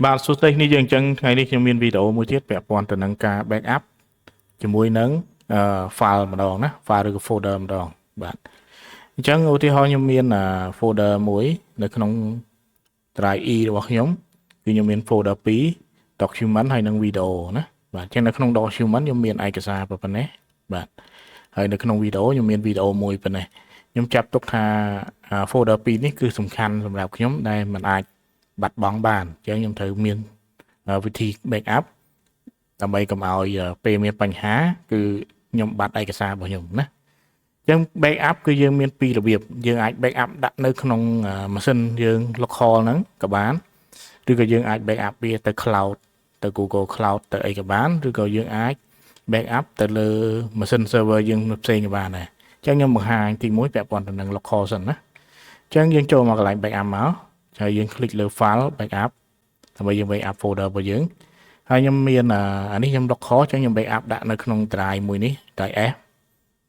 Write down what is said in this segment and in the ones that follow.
បាទសួស្តីនេះយើងអញ្ចឹងថ្ងៃនេះខ្ញុំមានវីដេអូមួយទៀតពាក់ព័ន្ធទៅនឹងការ backup ជាមួយនឹងfile ម្ដងណា file ឬក៏ folder ម្ដងបាទអញ្ចឹងឧទាហរណ៍ខ្ញុំមានfolder មួយនៅក្នុង drive E របស់ខ្ញុំគឺខ្ញុំមាន folder 2 document ហើយនិង video ណាបាទអញ្ចឹងនៅក្នុង document ខ្ញុំមានឯកសារប៉ុណ្ណេះបាទហើយនៅក្នុង video ខ្ញុំមាន video មួយប៉ុណ្ណេះខ្ញុំចាប់ទុកថា folder 2នេះគឺសំខាន់សម្រាប់ខ្ញុំដែលមិនអាចបាត់បង់បានអញ្ចឹងខ្ញុំត្រូវមានវិធី backup ដើម្បីកុំឲ្យពេលមានបញ្ហាគឺខ្ញុំបាត់ឯកសាររបស់ខ្ញុំណាអញ្ចឹង backup គឺយើងមានពីររបៀបយើងអាច backup ដាក់នៅក្នុងម៉ាស៊ីនយើង local ហ្នឹងក៏បានឬក៏យើងអាច backup វាទៅ cloud ទៅ Google Cloud ទៅអីក៏បានឬក៏យើងអាច backup ទៅលើម៉ាស៊ីន server យើងផ្សេងក៏បានដែរអញ្ចឹងខ្ញុំបង្ហាញទី1ពាក់ព័ន្ធទៅនឹង local សិនណាអញ្ចឹងយើងចូលមកកន្លែង backup មកហើយយើង click លើ file backup ដើម្បីយើង backup folder របស់យើងហើយខ្ញុំមានអានេះខ្ញុំ local អញ្ចឹងខ្ញុំ backup ដាក់នៅក្នុង drive មួយនេះ drive S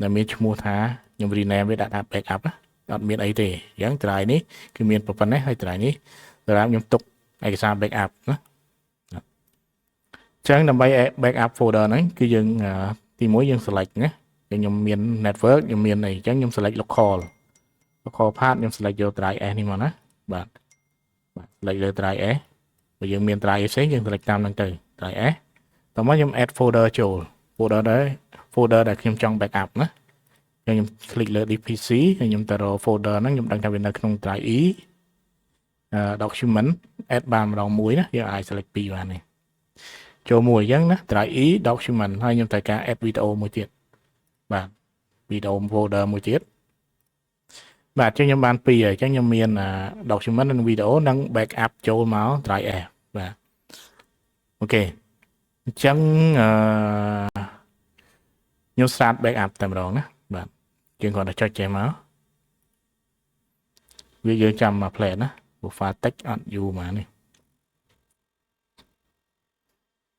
ដែលមានឈ្មោះថាខ្ញុំ rename វាដាក់ថា backup ណាអត់មានអីទេអញ្ចឹង drive នេះគឺមានប៉ុណ្ណេះហើយ drive នេះសម្រាប់ខ្ញុំទុកឯកសារ backup ណាអញ្ចឹងដើម្បី backup folder ហ្នឹងគឺយើងទី1យើង select ណាខ្ញុំមាន network ខ្ញុំមានអីអញ្ចឹងខ្ញុំ select local path ខ្ញុំ select យក drive S នេះមកណាបាទ select លើ drive S បើយើងមាន drive ផ្សេងយើង select តាមហ្នឹងទៅ drive S តោះមកខ្ញុំ add folder ចូល folder ដែលខ្ញុំចង់ backup ណាខ្ញុំ click លើ PC ហើយខ្ញុំទៅរក folder ហ្នឹងខ្ញុំដឹងថាវានៅក្នុង drive E document add បានម្ដងមួយណាយើងអាច select ពីរបាននេះចូលមួយអញ្ចឹងណា drive E document ហើយខ្ញុំត្រូវការ add video មួយទៀតបាទ video folder មួយទៀតបាទអញ្ចឹងខ្ញុំបានពីរហើយអញ្ចឹងខ្ញុំមានdocument និង video និង backup ចូលមក drive S បាទអូខេអញ្ចឹងខ្ញុំ start backup តែម្ដងណាបាទយើងគ្រាន់តែចុចចេះមកវាយើងចាំមក plate ណា file text អត់យូរមកនេះ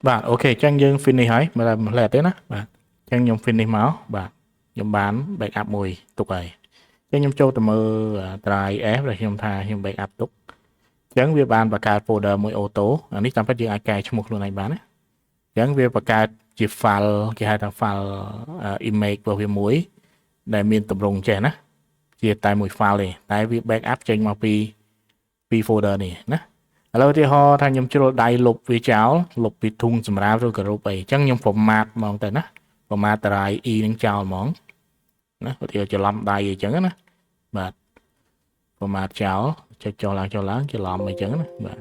បាទអូខេអញ្ចឹងយើង finish ហើយមើល plate ទេណាបាទអញ្ចឹងខ្ញុំ finish មកបាទខ្ញុំបាន backup មួយទុកហើយអញ្ចឹងខ្ញុំចូលទៅមើល drive S ដែលខ្ញុំថាខ្ញុំ backup ទុកអញ្ចឹងវាបានបង្កើត folder មួយ auto អានេះតាមពិតយើងអាចកែឈ្មោះខ្លួនឯងបានណាអញ្ចឹងវាបង្កើតជា file គេហៅថា file image របស់វាមួយដែលមានទម្រង់ចេះណាជាតែមួយ file ទេតែវា backup ចេញមកពី folder នេះណាឥឡូវឧទាហរណ៍ថាខ្ញុំជ្រុលដៃលុបវាចោលលុបពីធុងសម្រាប់ឬក៏រូបអីអញ្ចឹងខ្ញុំ format ហ្មងទៅណា format drive E នឹងចោលហ្មងណាឧទាហរណ៍ច្រឡំដៃអីចឹងណាបាទ format ចោលចុចចុះឡើងច្រឡំអីចឹងណាបាទ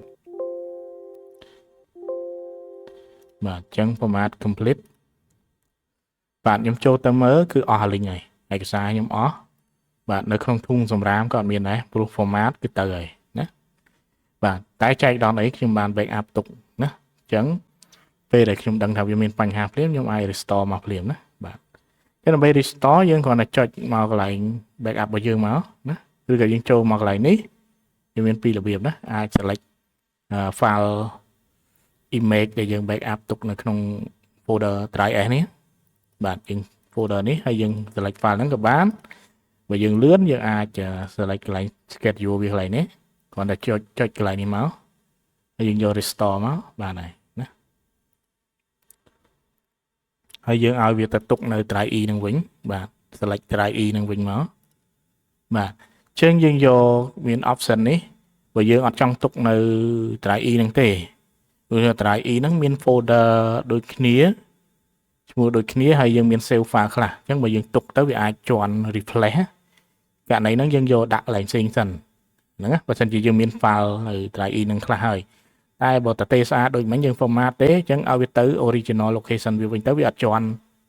អញ្ចឹង format complete បាទខ្ញុំចូលទៅមើលគឺអស់លីងហើយឯកសារខ្ញុំអស់បាទនៅក្នុងធុងសម្រាមក៏អត់មានដែរព្រោះ format គឺទៅហើយណាបាទតែចែកដល់អីខ្ញុំបាន backup ទុកណាអញ្ចឹងពេលដែលខ្ញុំដឹងថាវាមានបញ្ហាភ្លាមខ្ញុំអាច restore មកភ្លាមណាបាទតែដើម្បី restore យើងគ្រាន់តែចុចមកកន្លែង backup របស់យើងមកណាឬក៏យើងចូលមកកន្លែងនេះវាមានពីររបៀបណាអាច select file image ដែលយើង backup ទុកនៅក្នុង folder drive S នេះបាទយើង folder នេះហើយយើង select file ហ្នឹងក៏បានបើយើងលឿនយើងអាច select កន្លែង schedule វាកន្លែងនេះគ្រាន់តែចុចកន្លែងនេះមកហើយយើងយក restore មកបានហើយណាហើយយើងឲ្យវាទៅទុកនៅ drive E នឹងវិញបាទ select drive E នឹងវិញមកបាទអញ្ចឹងយើងយកមាន option នេះបើយើងអត់ចង់ទុកនៅ drive E នឹងទេព្រោះ drive E ហ្នឹងមាន folder ដូចគ្នាឈ្មោះដូចគ្នាហើយយើងមាន save file ខ្លះអញ្ចឹងបើយើងទុកទៅវាអាចជន់ replace ករណីហ្នឹងយើងយកដាក់កន្លែងផ្សេងសិនហ្នឹងណាបើមិនជាយើងមាន file នៅ drive E ហ្នឹងខ្លះហើយតែបើតទេស្អាតដូចមិញយើង format ទេអញ្ចឹងឲ្យវាទៅ original location វាវិញទៅវាអត់ជន់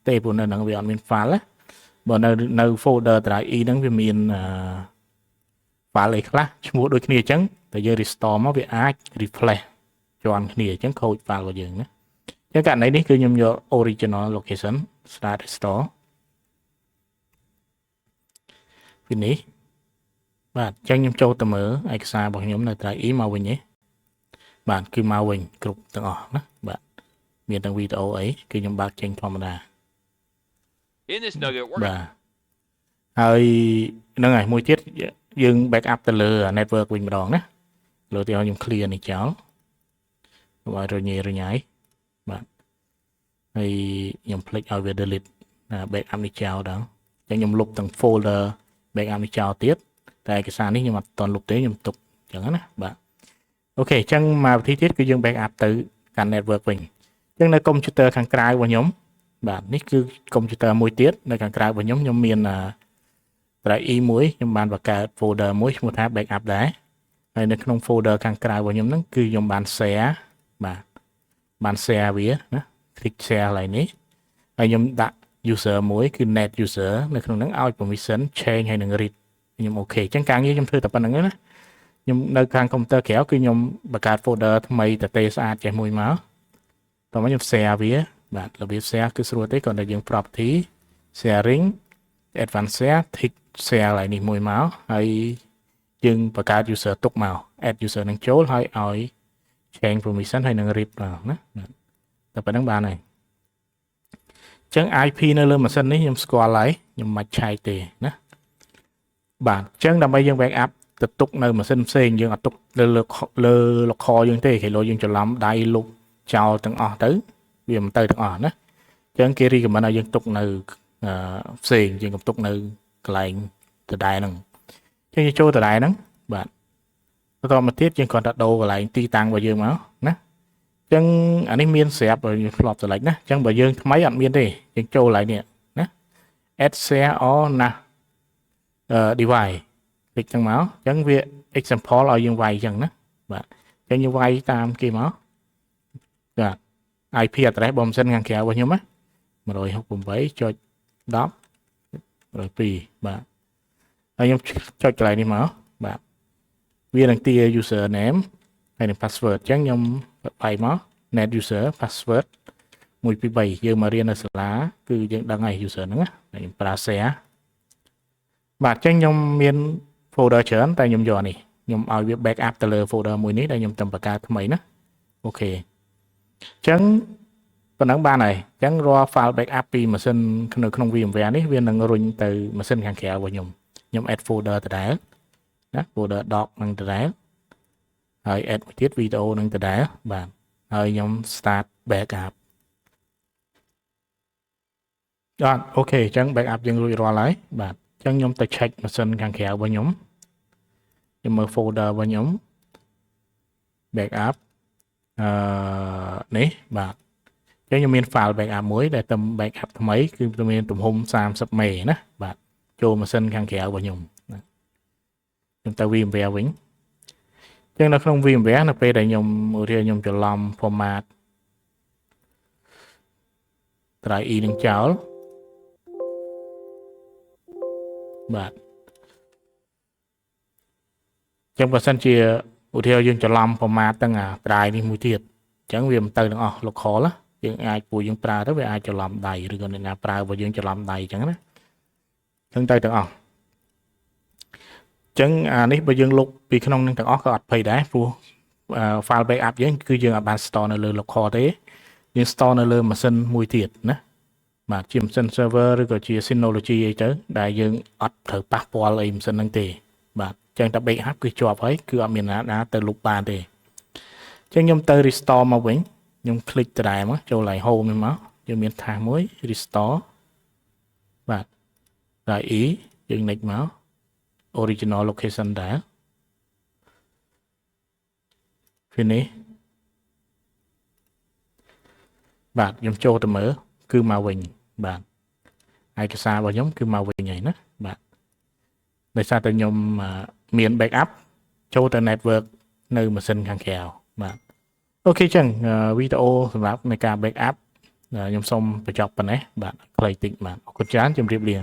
ទេព្រោះនៅហ្នឹងវាអត់មាន file ណាបើនៅ folder drive E ហ្នឹងវាមាន file អីខ្លះឈ្មោះដូចគ្នាអញ្ចឹងតែយើង restore មកវាអាច replace ជន់គ្នាអញ្ចឹងខូច file របស់យើងណាអញ្ចឹងករណីនេះគឺខ្ញុំយក original location start restore finish បាទអញ្ចឹងខ្ញុំចូលទៅមើលឯកសាររបស់ខ្ញុំនៅ drive E មកវិញទេបាទគឺមកវិញគ្រប់ទាំងអស់ណាបាទមានទាំងវីដេអូអីគឺខ្ញុំបើកចេញធម្មតាបាទហើយហ្នឹងហើយមួយទៀតយើង backup ទៅលើ network វិញម្ដងណាលើទីខ្ញុំ clear នេះចោល rồi rồi nhảy bạn hay nhầm click ở về delete backup đi chào đó chẳng nhầm lục từng folder backup đi chào tiếp tại cái sàn này nhưng mà toàn lục tế nhầm tục chẳng hạn bạn ok chẳng mà thi tiết cứ dương backup từ cả network mình chẳng nơi computer kháng cài của nhóm bạn ní cứ computer môi tiết nơi kháng cài của nhóm miền là tại y muối nhưng bạn và cả folder muối một tháng backup đấy hayនៅក្នុង folder ខាងក្រៅរបស់ខ្ញុំហ្នឹងគឺខ្ញុំបាន share បាទបាន share វាណា click share ឡើយនេះហើយខ្ញុំដាក់ user មួយគឺ net user នៅក្នុងហ្នឹងឲ្យ permission change ហើយនឹង read ខ្ញុំអូខេអញ្ចឹងការងារខ្ញុំធ្វើតែប៉ុណ្្នឹងណាខ្ញុំនៅខាង computer ក្រៅគឺខ្ញុំបង្កើត folder ថ្មីតេស្អាតចេះមួយមកតោះមកខ្ញុំ share វាបាទរបៀប share គឺស្រួលទេគ្រាន់តែយើង property sharing advanced share tick share ឡើយនេះមួយមកហើយយើងបង្កើត user ទុកមក add user នឹងចូលហើយឲ្យ change permission ហើយនឹង read មកណាតែប៉ុណ្្នឹងបានហើយអញ្ចឹង IP នៅលើម៉ាស៊ីននេះខ្ញុំស្គាល់ហើយខ្ញុំមិនឆែកទេណាបាទអញ្ចឹងដើម្បីយើង backup ទៅទុកនៅម៉ាស៊ីនផ្សេងយើងអត់ទុកលើ local យើងទេគេលោកយើងច្រឡំដៃលុបចោលទាំងអស់ទៅវាមិនទៅទាំងអស់ណាអញ្ចឹងគេ recommend ឲ្យយើងទុកនៅផ្សេងយើងកុំទុកនៅកន្លែងដដែលហ្នឹងចឹងចូលដដែលហ្នឹងបាទបន្តមកទៀតយើងគ្រាន់តែដូរកន្លែងទីតាំងរបស់យើងមកណាចឹងអានេះមានស្រាប់យើងធ្លាប់selectណាចឹងបើយើងថ្មីអត់មានទេយើងចូលកន្លែងនេះណា add share or ណា device คลิกទាំងមកចឹងវា example ឲ្យយើងវាយចឹងណាបាទចឹងយើងវាយតាមគេមកបាទ IP address របស់ម៉ាស៊ីនខាងក្រៅរបស់ខ្ញុំណា 168.10.102 បាទហើយខ្ញុំចុចកន្លែងនេះមកបាទវានឹងទា user name ហើយនឹង password អញ្ចឹងខ្ញុំបាយមក net user password 1 2 3យើងមករៀននៅសាលាគឺយើងដឹងហើយ user ហ្នឹងណាខ្ញុំប្រើ share បាទអញ្ចឹងខ្ញុំមាន folder ច្រើនតែខ្ញុំយកនេះខ្ញុំឲ្យវា backup ទៅលើ folder មួយនេះដែលខ្ញុំតែបង្កើតថ្មីណាអូខេអញ្ចឹងប៉ុណ្ណឹងបានហើយអញ្ចឹងរាល់ file backup ពីម៉ាស៊ីននៅក្នុង VMware នេះវានឹងរុញទៅម៉ាស៊ីនខាងក្រៅរបស់ខ្ញុំ add folder ដដែលណា folder doc នឹងដដែលហើយ add មួយទៀត video នឹងដដែលបាទហើយខ្ញុំ start backup បាទអូខេអញ្ចឹង backup យើងរួចរាល់ហើយបាទអញ្ចឹងខ្ញុំទៅ check ម៉ាស៊ីនខាងក្រៅរបស់ខ្ញុំមើល folder របស់ខ្ញុំ backup នេះបាទអញ្ចឹងខ្ញុំមាន file backup មួយដែលទំ backup ថ្មីគឺមានទំហំ30 MB ណាបាទចូលម៉ាស៊ីនខាងក្រៅរបស់ខ្ញុំខ្ញុំទៅ VMware វិញអញ្ចឹងនៅក្នុង VMware នៅពេលដែលខ្ញុំច្រឡំ format drive E នឹងចោលបាទអញ្ចឹងបើសិនជាឧទាហរណ៍យើងច្រឡំ format ទាំងអា drive នេះមួយទៀតអញ្ចឹងវាមិនទៅទាំងអស់ local ណាយើងអាចពួកយើងប្រើទៅវាអាចច្រឡំដៃឬក៏អ្នកណាប្រើរបស់យើងច្រឡំដៃអញ្ចឹងណាអញ្ចឹងទៅទាំងអស់ចឹងអានេះបើយើងលុបពីក្នុងនឹងទាំងអស់ក៏អត់ភ័យដែរព្រោះ file backup យើងគឺយើងអាចបាន store នៅលើ local ទេយើង store នៅលើម៉ាស៊ីនមួយទៀតណាបាទជាម៉ាស៊ីន server ឬក៏ជា Synology អីទៅដែលយើងអត់ត្រូវប៉ះពាល់អីម៉ាស៊ីនហ្នឹងទេបាទចឹងតែ backup គឺជាប់ហើយគឺអត់មានណាទៅលុបបានទេចឹងខ្ញុំទៅ restore មកវិញខ្ញុំ click ដដែលមកចូលឡើង home នេះមកយើងមាន task មួយ restore បាទ drive E យើង next មក original location ដែរ finish បាទខ្ញុំចូលទៅមើលគឺមកវិញបាទឯកសាររបស់ខ្ញុំគឺមកវិញហើយណាបាទដោយសារតែខ្ញុំមាន backup ចូលទៅ network នៅម៉ាស៊ីនខាងក្រៅបាទអូខេចឹងវីដេអូសម្រាប់នៃការ backup ខ្ញុំសូមបញ្ចប់ប៉ុណ្ណេះបាទខ្លីតិចបាទអរគុណច្រើនជម្រាបលា